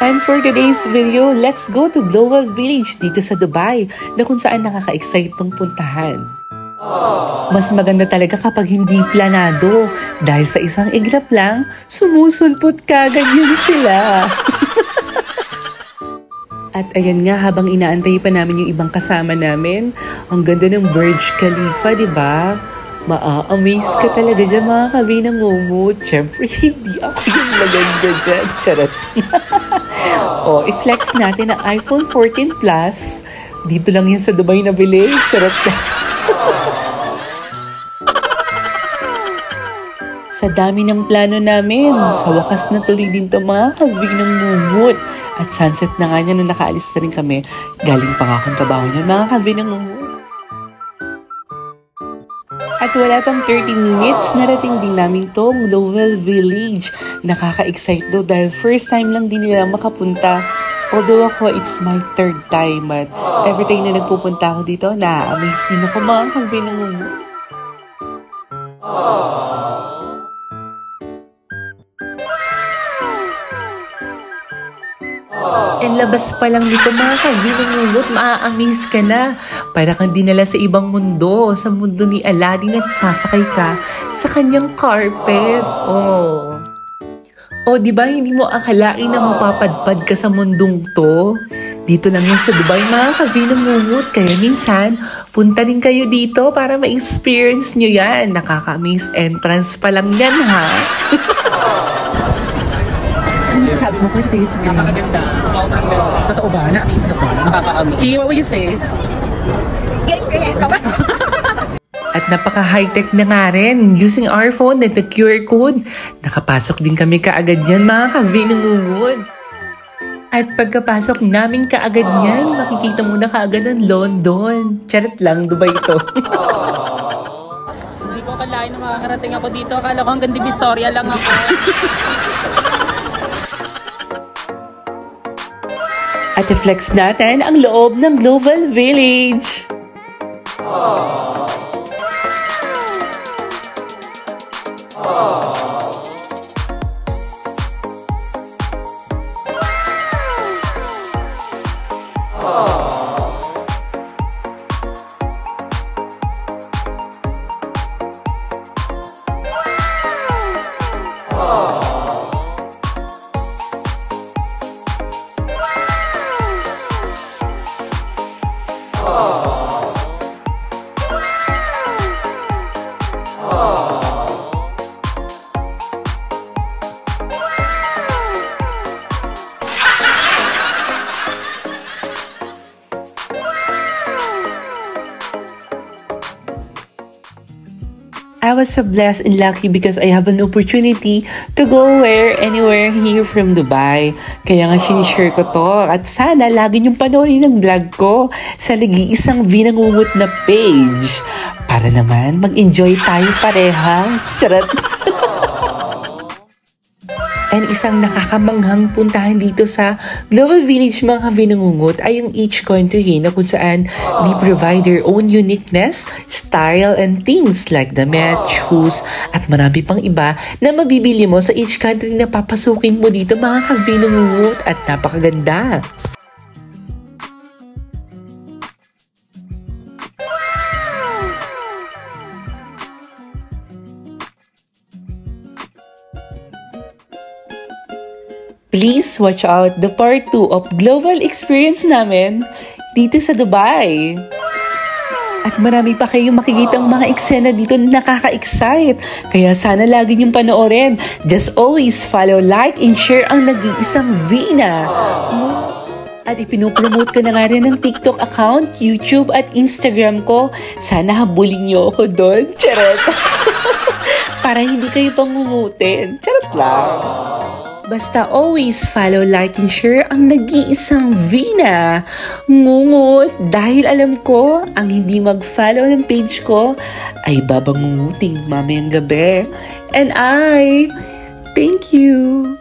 And for today's video, let's go to Global Village dito sa Dubai na kung saan nakaka-excite tong puntahan. Mas maganda talaga kapag hindi planado dahil sa isang iglap lang, sumusulpot kagad yun sila. At ayan nga, habang inaantay pa namin yung ibang kasama namin, ang ganda ng Burj Khalifa, di ba? Maa-amaze ka talaga dyan mga kabinangungut. Siyempre, hindi ako yung maganda dyan. Charot. O, i-flex natin ang iPhone 14 Plus. Dito lang yan sa Dubai na bili. Charot. Sa dami ng plano namin, sa wakas na tuloy din ito mga kabinangungut. At sunset na nga niya nung nakaalis na rin kami. Galing pa nga akong trabaho niya mga kabinangungut. At wala pang 30 minutes, narating din namin tong Global Village. Nakaka-excite daw dahil first time lang din nila makapunta. Although ako, it's my third time. But every time na nagpupunta ako dito, na-amaze din ako mga kabinangungut. And labas pa lang dito mga kabinangungut, maa-amaze ka na. Para kang dinala sa ibang mundo, sa mundo ni Aladdin at sasakay ka sa kanyang carpet. Oh, di ba hindi mo akalain na mapapadpad ka sa mundong to? Dito lang yan sa Dubai mga kabinangungut. Kaya minsan, punta rin kayo dito para ma-experience nyo yan. Nakaka-amaze entrance pa lang yan ha. Sabi mo ko yung taste niya. Napakaganda. Sobrang ganda. Totoo ba? Na-amaze ka ba? Nakaka-amaze. Kaya, what would you say? Good experience. At napaka-high-tech na nga rin. Using our phone at the QR code. Nakapasok din kami kaagad yan mga kabinangungut. At pagkapasok namin kaagad yan, makikita mo na kaagad ang London. Charot lang, Dubai ito. Hindi ko akalain na makakarating ako dito. Akala ko hanggang Divisoria lang ako. At i-flex natin ang loob ng Global Village. I was so blessed and lucky because I have an opportunity to go anywhere here from Dubai. Kaya nga sinishare ko to. At sana lagi niyong panoorin ng vlog ko sa nag-iisang binangungut na page. Para naman mag-enjoy tayo parehas. Charot! And isang nakakamanghang puntahan dito sa Global Village mga kabinangungut ay yung each country na kung saan they provide their own uniqueness, style, and things like damit, shoes, at marami pang iba na mabibili mo sa each country na papasukin mo dito mga kabinangungut at napakaganda. Please watch out the part 2 of global experience namin dito sa Dubai. At marami pa kayong makikitang mga eksena dito na nakaka-excite. Kaya sana lagi niyong panoorin. Just always follow, like, and share ang nag-iisang Vina. At ipinopromote ko na nga rin ng TikTok account, YouTube at Instagram ko. Sana habulin niyo ako doon. Charot! Para hindi kayo pangungutin. Charot lang. Basta always follow, like, and share ang nag-iisang Vina. Ngungut, dahil alam ko, ang hindi mag-follow ng page ko ay babangunguting mamayang gabi. And thank you.